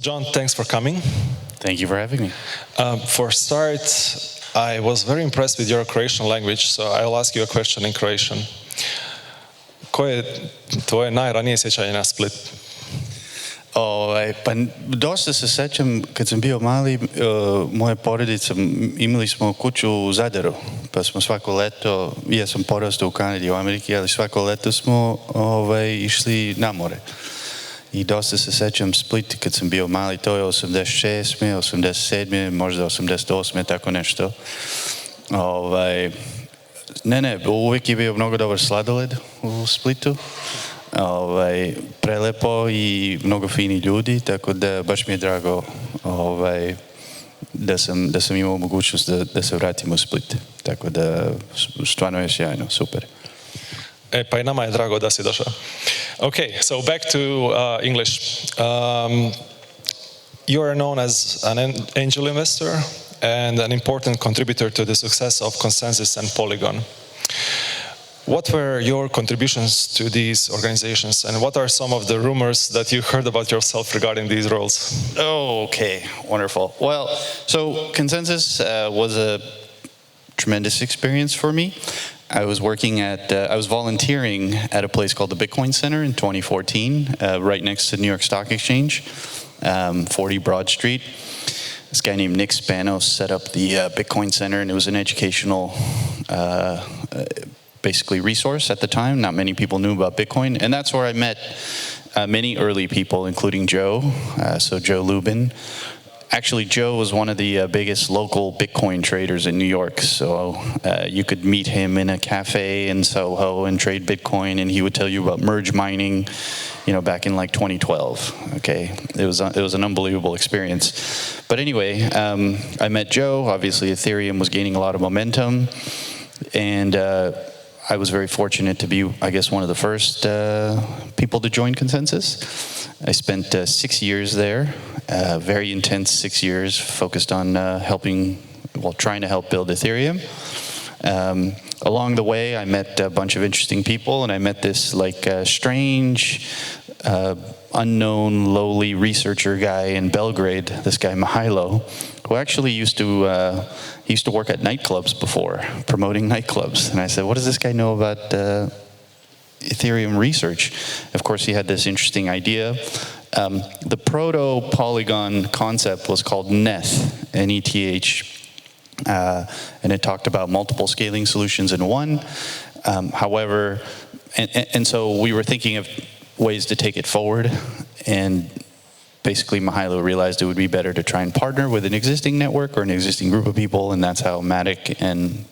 John, thanks for coming. Thank you for having me. For start, I was very impressed with your Croatian language, so I'll ask you a question in Croatian. Koje je tvoje najranije sjećanje na Split? Pa dosta se sećam, kad sam bio mali, moja porodica, imali smo kuću u Zadaru, pa smo svako leto, ja sam porastao u Kanadi, u Ameriki, ali svako leto smo išli na more. I dosta se sećam Split kad sam bio mali, to je 86. 87. možda 88. tako nešto. Uvijek je bio mnogo dobar sladoled u Splitu. Prelepo i mnogo fini ljudi, tako da baš mi je drago da sam imao mogućnost da se vratim u Split. Tako da stvarno je sjajno, super. Pa i nama je drago da si došao. Okay, so back to English. You are known as an angel investor and an important contributor to the success of Consensus and Polygon. What were your contributions to these organizations, and what are some of the rumors that you heard about yourself regarding these roles? Oh, okay, wonderful. Well, so Consensus was a tremendous experience for me. I was volunteering at a place called the Bitcoin Center in 2014, right next to New York Stock Exchange, 40 Broad Street. This guy named Nick Spanos set up the Bitcoin Center, and it was an educational basically resource at the time. Not many people knew about Bitcoin, and that's where I met many early people, including Joe, so Joe Lubin. Actually, Joe was one of the biggest local Bitcoin traders in New York, so you could meet him in a cafe in Soho and trade Bitcoin, and he would tell you about merge mining, back in like 2012. Okay, it was an unbelievable experience. But anyway, I met Joe. Obviously, Ethereum was gaining a lot of momentum, and I was very fortunate to be, I guess, one of the first people to join Consensus. I spent 6 years there, very intense 6 years, focused on trying to help build Ethereum. Along the way, I met a bunch of interesting people, and I met this strange, unknown, lowly researcher guy in Belgrade, this guy Mihailo, who actually used to work at nightclubs before, promoting nightclubs. And I said, what does this guy know about Ethereum research? Of course, he had this interesting idea. The proto-Polygon concept was called NETH, N-E-T-H, and it talked about multiple scaling solutions in one. However, and so we were thinking of ways to take it forward, and basically Mihailo realized it would be better to try and partner with an existing network or an existing group of people, and that's how Matic and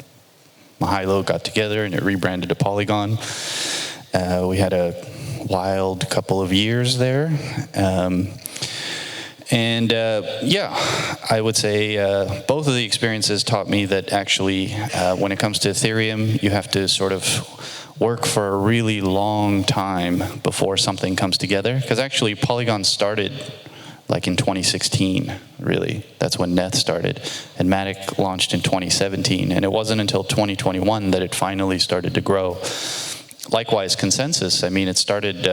Mihailo got together, and it rebranded to Polygon. We had a wild couple of years there. I would say both of the experiences taught me that actually when it comes to Ethereum, you have to sort of work for a really long time before something comes together. Because actually Polygon started like in 2016, really. That's when Neth started. And Matic launched in 2017. And it wasn't until 2021 that it finally started to grow. Likewise, Consensus, it started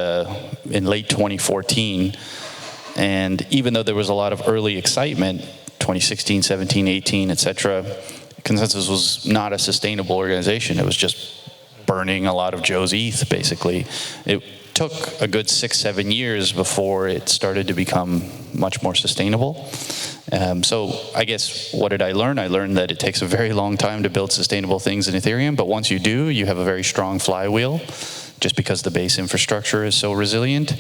in late 2014. And even though there was a lot of early excitement, 2016, 17, 18, etc., Consensus was not a sustainable organization. It was just burning a lot of Joe's ETH, basically. It took a good 6-7 years before it started to become much more sustainable. So I guess, what did I learn? I learned that it takes a very long time to build sustainable things in Ethereum, but once you do, you have a very strong flywheel, just because the base infrastructure is so resilient.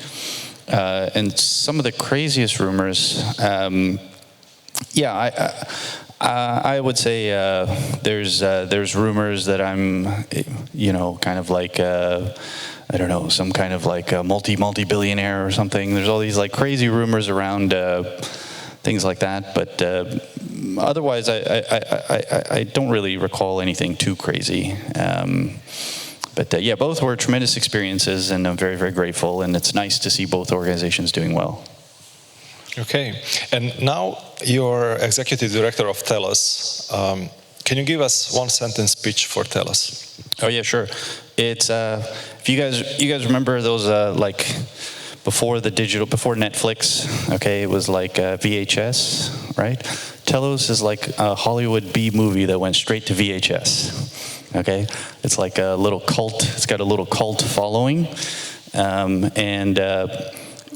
And some of the craziest rumors, I would say there's rumors that I'm, kind of like, I don't know, some kind of like a multi-billionaire or something. There's all these like crazy rumors around things like that. But otherwise, I don't really recall anything too crazy. But both were tremendous experiences, and I'm very, very grateful. And it's nice to see both organizations doing well. Okay, and now you're executive director of Telos. Can you give us one sentence pitch for Telos? Oh yeah, sure. It's if you guys remember those before Netflix, okay, it was like VHS, right? Telos is like a Hollywood B movie that went straight to VHS, okay? It's like a little cult, it's got a little cult following.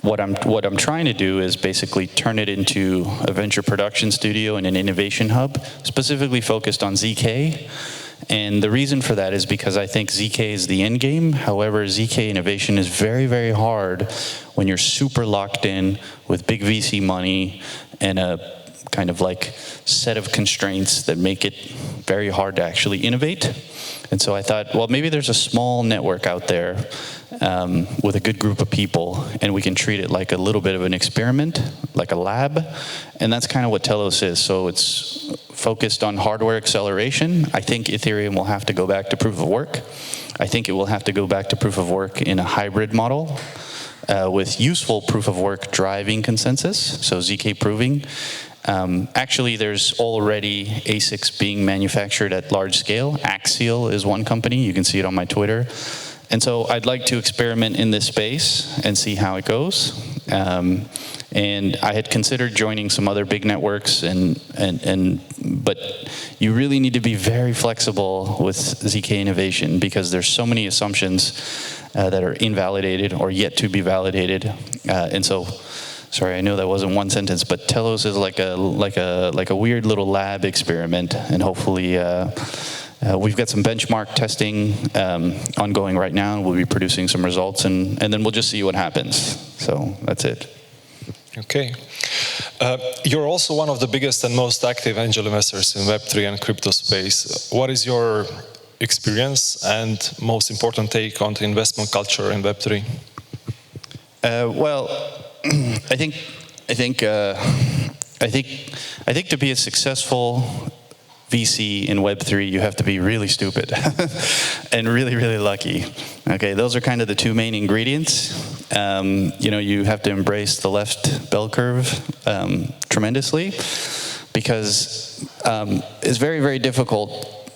What I'm trying to do is basically turn it into a venture production studio and an innovation hub, specifically focused on ZK. And the reason for that is because I think ZK is the end game. However, ZK innovation is very, very hard when you're super locked in with big VC money and a kind of like set of constraints that make it very hard to actually innovate. And so I thought, well, maybe there's a small network out there with a good group of people, and we can treat it like a little bit of an experiment, like a lab. And that's kind of what Telos is. So it's focused on hardware acceleration. I think Ethereum will have to go back to proof of work. I think it will have to go back to proof of work in a hybrid model with useful proof of work driving consensus, so ZK proving. Actually, there's already ASICs being manufactured at large scale. Axial is one company. You can see it on my Twitter. And so I'd like to experiment in this space and see how it goes. And I had considered joining some other big networks, but you really need to be very flexible with ZK innovation because there's so many assumptions that are invalidated or yet to be validated. And so, sorry, I know that wasn't one sentence, but Telos is like a weird little lab experiment, and hopefully we've got some benchmark testing ongoing right now, and we'll be producing some results, and then we'll just see what happens. So that's it. Okay. You're also one of the biggest and most active angel investors in Web3 and crypto space. What is your experience and most important take on the investment culture in Web3? Well, I think to be a successful VC in Web3, you have to be really stupid and really, really lucky. Okay, those are kind of the two main ingredients. You have to embrace the left bell curve tremendously because it's very, very difficult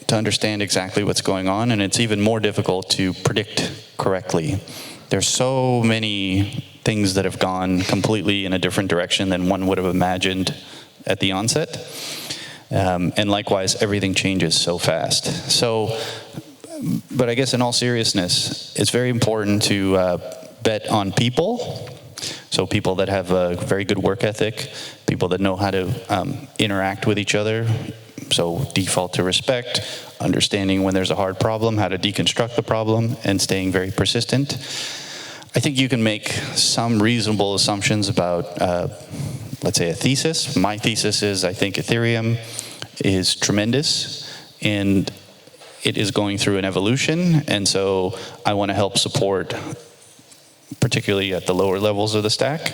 to understand exactly what's going on, and it's even more difficult to predict correctly. There's so many things that have gone completely in a different direction than one would have imagined at the onset. And likewise, everything changes so fast. So, but I guess in all seriousness, it's very important to bet on people. So people that have a very good work ethic, people that know how to interact with each other. So default to respect, understanding when there's a hard problem, how to deconstruct the problem, and staying very persistent. I think you can make some reasonable assumptions about, let's say, a thesis. My thesis is I think Ethereum is tremendous, and it is going through an evolution, and so I want to help support, particularly at the lower levels of the stack.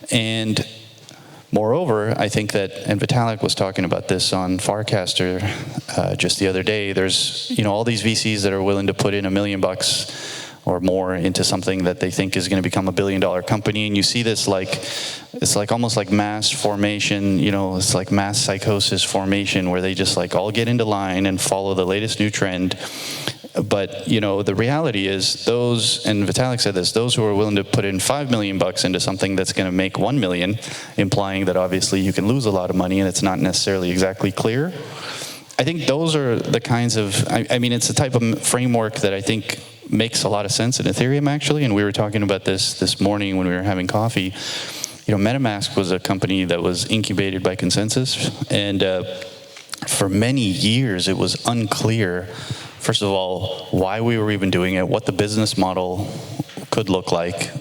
And moreover, I think that, and Vitalik was talking about this on Farcaster just the other day, there's all these VCs that are willing to put in $1 million or more into something that they think is going to become $1 billion company, and you see this it's like almost like mass formation, it's like mass psychosis formation where they just like all get into line and follow the latest new trend. But the reality is those, and Vitalik said this, those who are willing to put in $5 million into something that's going to make 1 million, implying that obviously you can lose a lot of money and it's not necessarily exactly clear. I think those are the kinds of, I mean, it's the type of framework that I think makes a lot of sense in Ethereum, actually, and we were talking about this morning when we were having coffee. MetaMask was a company that was incubated by Consensus, and for many years it was unclear, first of all, why we were even doing it, what the business model could look like.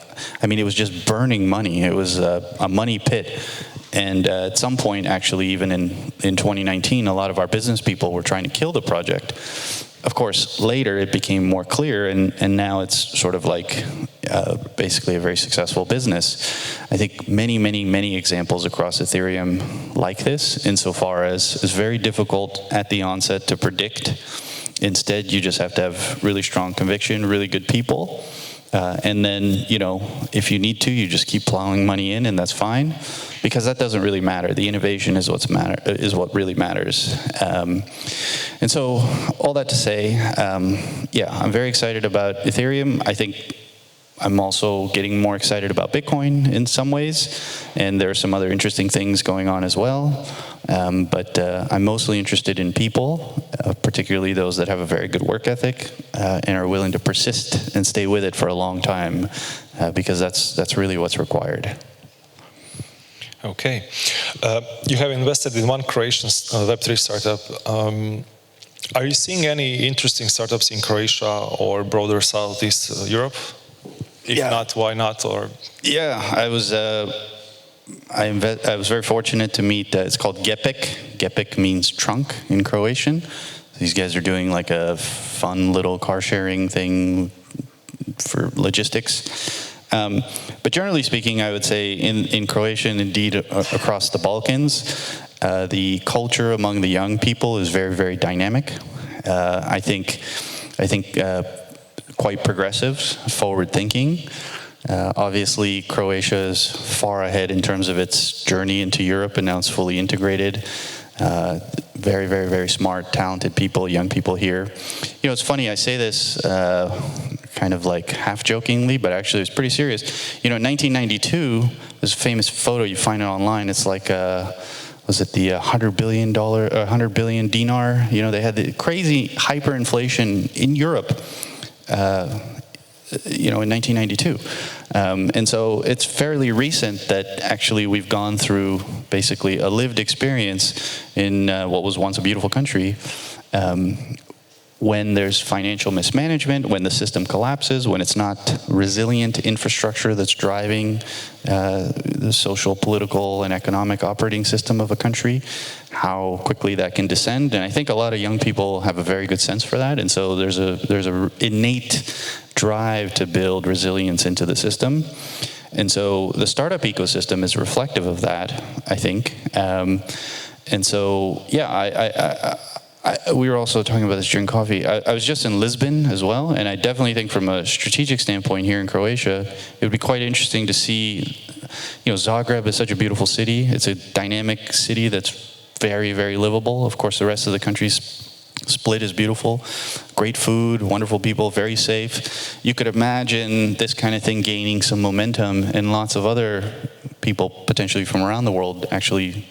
I mean, it was just burning money. It was a money pit. And at some point, actually, even in 2019, a lot of our business people were trying to kill the project. Of course, later it became more clear, and now it's sort of like basically a very successful business. I think many examples across Ethereum like this, insofar as it's very difficult at the onset to predict. Instead, you just have to have really strong conviction, really good people. And then, if you need to, you just keep plowing money in, and that's fine, because that doesn't really matter. The innovation is what really matters. And so, all that to say, I'm very excited about Ethereum. I think I'm also getting more excited about Bitcoin in some ways, and there are some other interesting things going on as well. But I'm mostly interested in people, particularly those that have a very good work ethic and are willing to persist and stay with it for a long time, because that's really what's required. Okay. You have invested in one Croatian Web3 startup. Are you seeing any interesting startups in Croatia or broader Southeast Europe? If not, why not? Or I was very fortunate to meet. It's called Gepek. Gepek means trunk in Croatian. These guys are doing like a fun little car sharing thing for logistics. But generally speaking, I would say in Croatia and indeed across the Balkans, the culture among the young people is very, very dynamic. I think quite progressive, forward-thinking. Obviously, Croatia is far ahead in terms of its journey into Europe, and now it's fully integrated. Very, very, very smart, talented people, young people here. You know, it's funny, I say this kind of like half-jokingly, but actually it's pretty serious. You know, in 1992, there's a famous photo, you find it online, it's like, was it the $100 billion dinar? You know, they had the crazy hyperinflation in Europe, you know, in 1992. And so it's fairly recent that actually we've gone through basically a lived experience in what was once a beautiful country. When there's financial mismanagement, when the system collapses, when it's not resilient infrastructure that's driving the social, political, and economic operating system of a country, how quickly that can descend. And I think a lot of young people have a very good sense for that. And so there's a innate drive to build resilience into the system. And so the startup ecosystem is reflective of that, I think. And so, yeah, we were also talking about this during coffee. I was just in Lisbon as well, and I definitely think from a strategic standpoint here in Croatia, it would be quite interesting to see, you know, Zagreb is such a beautiful city. It's a dynamic city that's very, very livable. Of course, the rest of the country's Split is beautiful, great food, wonderful people, very safe. You could imagine this kind of thing gaining some momentum and lots of other people potentially from around the world actually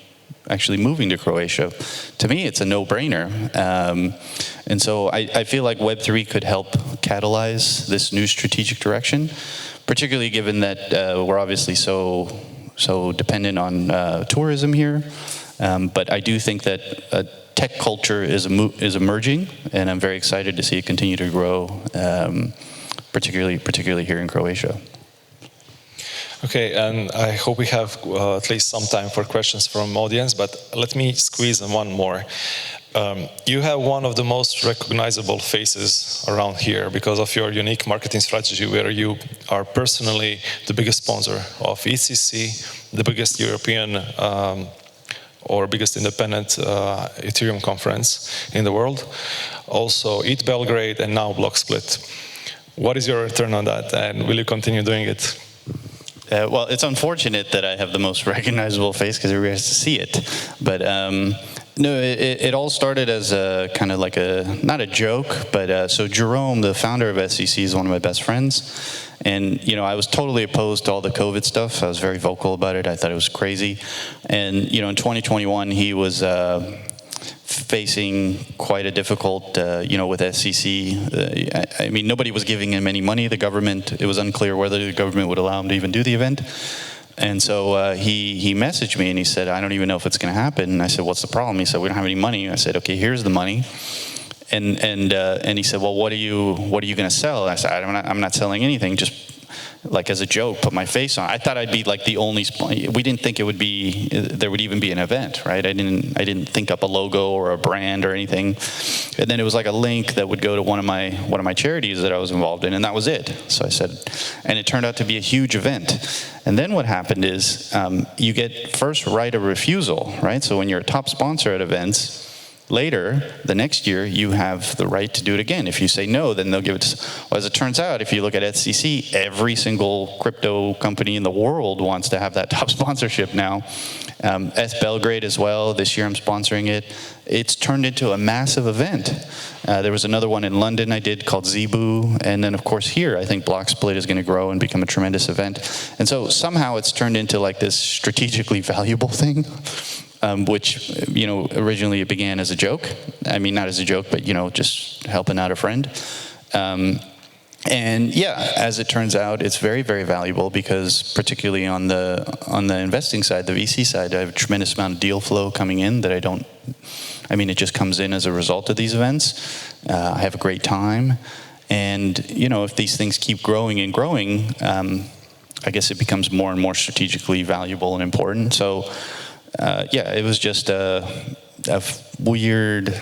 moving to Croatia. To me, it's a no-brainer. And so I feel like Web3 could help catalyze this new strategic direction, particularly given that we're obviously so dependent on tourism here. But I do think that tech culture is emerging, and I'm very excited to see it continue to grow, particularly here in Croatia. Okay, and I hope we have at least some time for questions from audience, but let me squeeze in one more. You have one of the most recognizable faces around here because of your unique marketing strategy, where you are personally the biggest sponsor of ECC, the biggest European or biggest independent Ethereum conference in the world, also ETH Belgrade, and now BlockSplit. What is your return on that, and will you continue doing it? Well, it's unfortunate that I have the most recognizable face because everybody has to see it. But no, it all started as a kind of like not a joke, but so Jerome, the founder of SEC, is one of my best friends. And, you know, I was totally opposed to all the COVID stuff. I was very vocal about it. I thought it was crazy. And, you know, in 2021, he was facing quite a difficult, you know, with SEC. I mean, nobody was giving him any money. The government, it was unclear whether the government would allow him to even do the event. And so he messaged me and he said, I don't even know if it's going to happen. And I said, what's the problem? He said, we don't have any money. I said, okay, here's the money. And he said, well, what are you going to sell? And I said, I'm not selling anything, just like as a joke, put my face on. I thought I'd be like the only, we didn't think there would even be an event, right? I didn't think up a logo or a brand or anything. And then it was like a link that would go to one of my charities that I was involved in, and that was it. So I said, and it turned out to be a huge event. And then what happened is you get first right of refusal, right? So when you're a top sponsor at events, Later, the next year, you have the right to do it again. If you say no, then they'll give it to... Well, as it turns out, if you look at SCC, every single crypto company in the world wants to have that top sponsorship now. Belgrade as well. This year I'm sponsoring it. It's turned into a massive event. There was another one in London I did called Zebu. And then, of course, here, I think BlockSplit is going to grow and become a tremendous event. And so somehow it's turned into like this strategically valuable thing. Which, originally it began as a joke. I mean, not as a joke, but, just helping out a friend. And yeah, as it turns out, it's very, very valuable because particularly on the investing side, the VC side, I have a tremendous amount of deal flow coming in that it just comes in as a result of these events. I have a great time. And, if these things keep growing and growing, I guess it becomes more and more strategically valuable and important. So, it was just a weird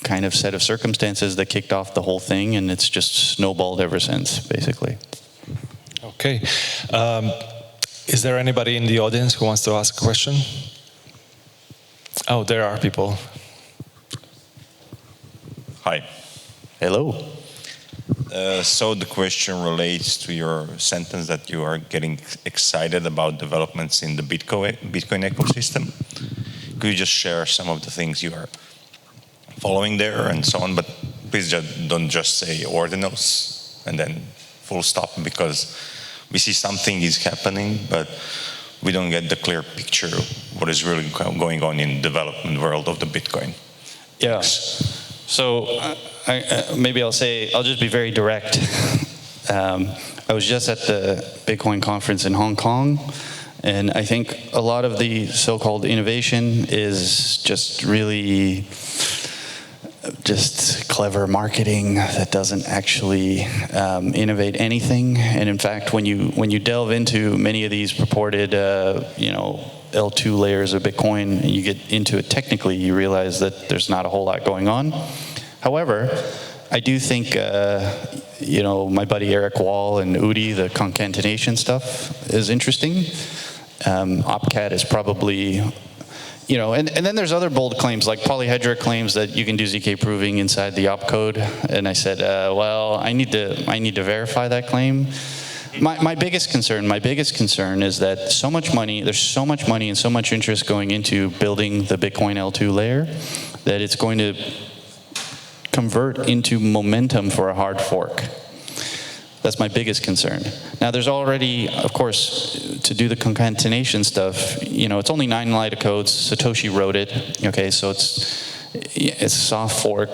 kind of set of circumstances that kicked off the whole thing, and it's just snowballed ever since, basically. Okay. Is there anybody in the audience who wants to ask a question? Oh, there are people. Hi. Hello. So the question relates to your sentence that you are getting excited about developments in the Bitcoin ecosystem. Could you just share some of the things you are following there and so on? But please don't just say ordinals and then full stop, because we see something is happening, but we don't get the clear picture of what is really going on in the development world of the Bitcoin. Yeah. So maybe I'll just be very direct. I was just at the Bitcoin conference in Hong Kong, and I think a lot of the so-called innovation is just really just clever marketing that doesn't actually innovate anything. And in fact, when you delve into many of these purported, L2 layers of Bitcoin, and you get into it technically, you realize that there's not a whole lot going on. However, I do think, my buddy Eric Wall and Udi, the concatenation stuff is interesting. Opcat is probably, and then there's other bold claims, like Polyhedra claims that you can do ZK proving inside the opcode. And I said, I need to verify that claim. My biggest concern is that there's so much money and so much interest going into building the Bitcoin L2 layer that it's going to convert into momentum for a hard fork. That's my biggest concern. Now, there's already, of course, to do the concatenation stuff, it's only 9 line of codes. Satoshi wrote it. Okay, so it's a soft fork.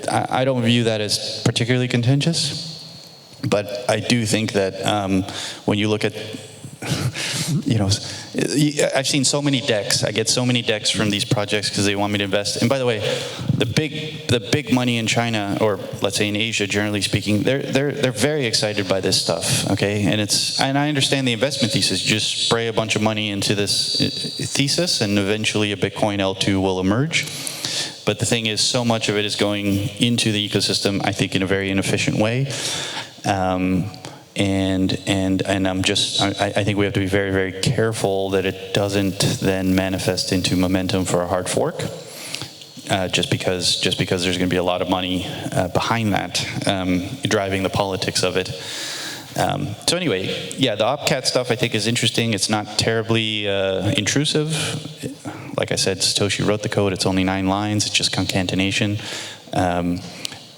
I don't view that as particularly contentious. But I do think that when you look at, I've seen so many decks. I get so many decks from these projects because they want me to invest. And by the way, the big money in China, or let's say in Asia, generally speaking, they're very excited by this stuff. Okay, and I understand the investment thesis. Just spray a bunch of money into this thesis, and eventually a Bitcoin L2 will emerge. But the thing is, so much of it is going into the ecosystem, I think, in a very inefficient way. And I think we have to be very, very careful that it doesn't then manifest into momentum for a hard fork, just because there's going to be a lot of money behind that, driving the politics of it. So anyway, yeah, the Opcat stuff I think is interesting. It's not terribly intrusive. Like I said, Satoshi wrote the code. It's only 9 lines. It's just concatenation.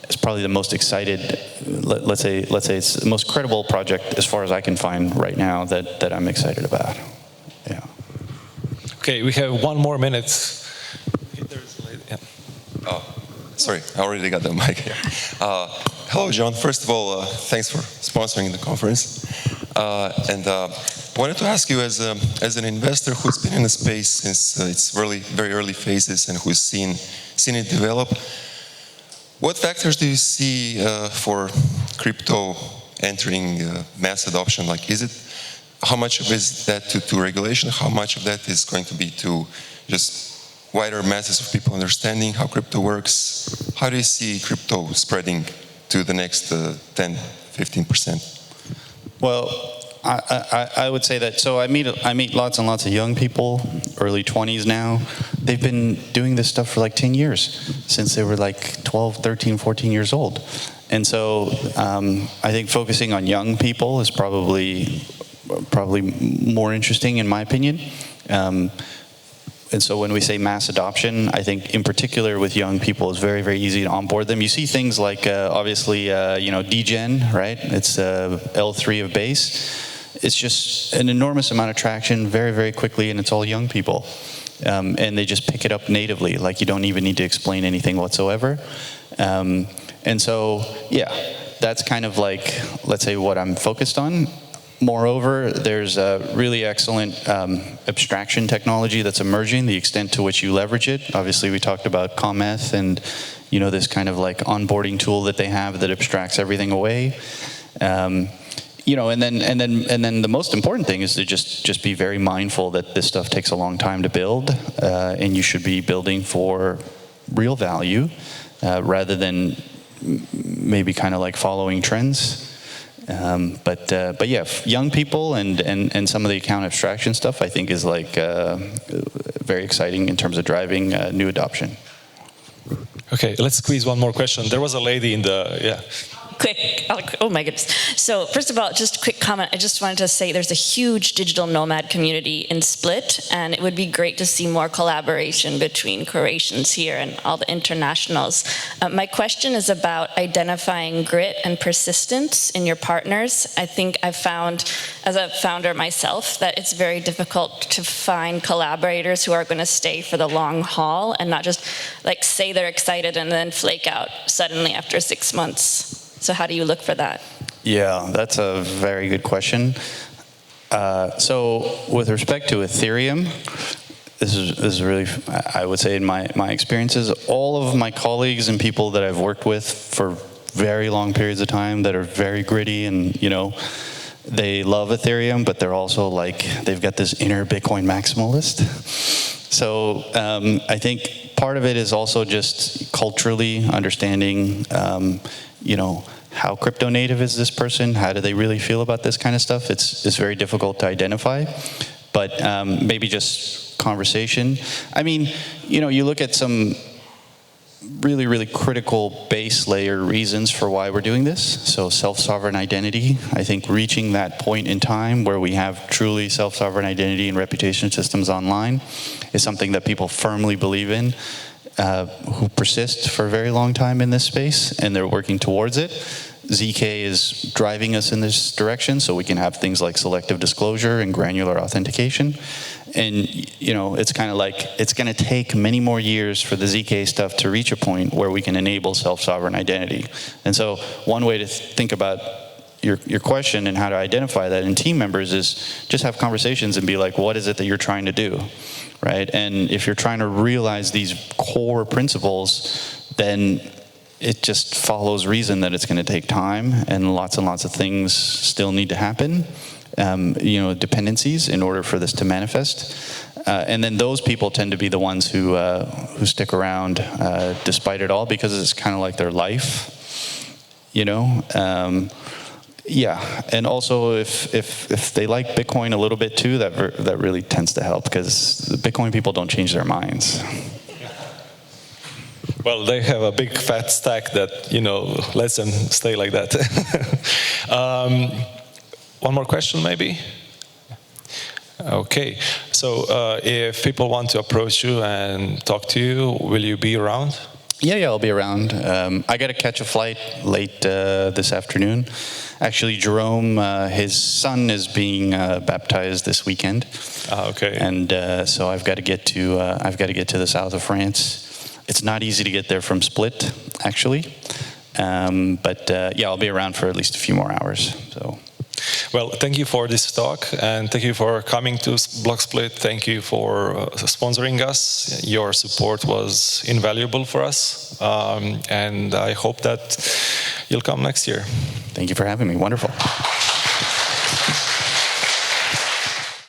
It's probably the most excited, let's say it's the most credible project as far as I can find right now that I'm excited about. Yeah. Okay, we have 1 more minute. Yeah. Oh, sorry, I already got the mic here. Hello, John. First of all, thanks for sponsoring the conference. And I wanted to ask you, as an investor who's been in the space since its very early phases and who's seen it develop, what factors do you see for crypto entering mass adoption? Like, how much of it is that to regulation? How much of that is going to be to just wider masses of people understanding how crypto works? How do you see crypto spreading to the next 10, 15%? Well, I would say that. So I meet lots and lots of young people, early 20s now. They've been doing this stuff for like 10 years, since they were like 12, 13, 14 years old. And so I think focusing on young people is probably more interesting, in my opinion. And so when we say mass adoption, I think in particular with young people, it's very, very easy to onboard them. You see things like, obviously, degen, right? It's L3 of base. It's just an enormous amount of traction very, very quickly, and it's all young people. And they just pick it up natively, like you don't even need to explain anything whatsoever. And so, yeah, that's kind of like, let's say, what I'm focused on. Moreover, there's a really excellent abstraction technology that's emerging, the extent to which you leverage it. Obviously, we talked about Cometh and, this kind of like onboarding tool that they have that abstracts everything away. And then the most important thing is to just be very mindful that this stuff takes a long time to build, and you should be building for real value rather than maybe kind of like following trends. But yeah, young people and some of the account abstraction stuff, I think, is like very exciting in terms of driving new adoption. Okay, let's squeeze one more question. There was a lady in the, yeah. Quick, oh my goodness. So first of all, just a quick comment. I just wanted to say there's a huge digital nomad community in Split, and it would be great to see more collaboration between Croatians here and all the internationals. My question is about identifying grit and persistence in your partners. I think I've found, as a founder myself, that it's very difficult to find collaborators who are going to stay for the long haul and not just like say they're excited and then flake out suddenly after 6 months. So how do you look for that? Yeah, that's a very good question. So with respect to Ethereum, this is really, I would say in my experiences, all of my colleagues and people that I've worked with for very long periods of time that are very gritty and, they love Ethereum, but they're also like, they've got this inner Bitcoin maximalist. So I think part of it is also just culturally understanding, how crypto native is this person? How do they really feel about this kind of stuff? It's very difficult to identify, but maybe just conversation. I mean, you look at some really, really critical base layer reasons for why we're doing this. So self-sovereign identity, I think reaching that point in time where we have truly self-sovereign identity and reputation systems online is something that people firmly believe in, who persist for a very long time in this space, and they're working towards it. ZK is driving us in this direction, so we can have things like selective disclosure and granular authentication. And, it's kind of like, it's going to take many more years for the ZK stuff to reach a point where we can enable self-sovereign identity. And so one way to think about your question and how to identify that in team members is just have conversations and be like, what is it that you're trying to do, right? And if you're trying to realize these core principles, then it just follows reason that it's going to take time and lots of things still need to happen, dependencies in order for this to manifest. And then those people tend to be the ones who stick around despite it all, because it's kind of like their life, Yeah, and also if they like Bitcoin a little bit too, that really tends to help, because the Bitcoin people don't change their minds. Well, they have a big fat stack that, lets them stay like that. One more question, maybe? Okay. So if people want to approach you and talk to you, will you be around? Yeah, I'll be around. I got to catch a flight late this afternoon. Actually, Jerome, his son is being baptized this weekend. Okay. And so I've got to get to the south of France. It's not easy to get there from Split, actually. But I'll be around for at least a few more hours. So. Well, thank you for this talk, and thank you for coming to BlockSplit. Thank you for sponsoring us. Your support was invaluable for us, and I hope that you'll come next year. Thank you for having me. Wonderful.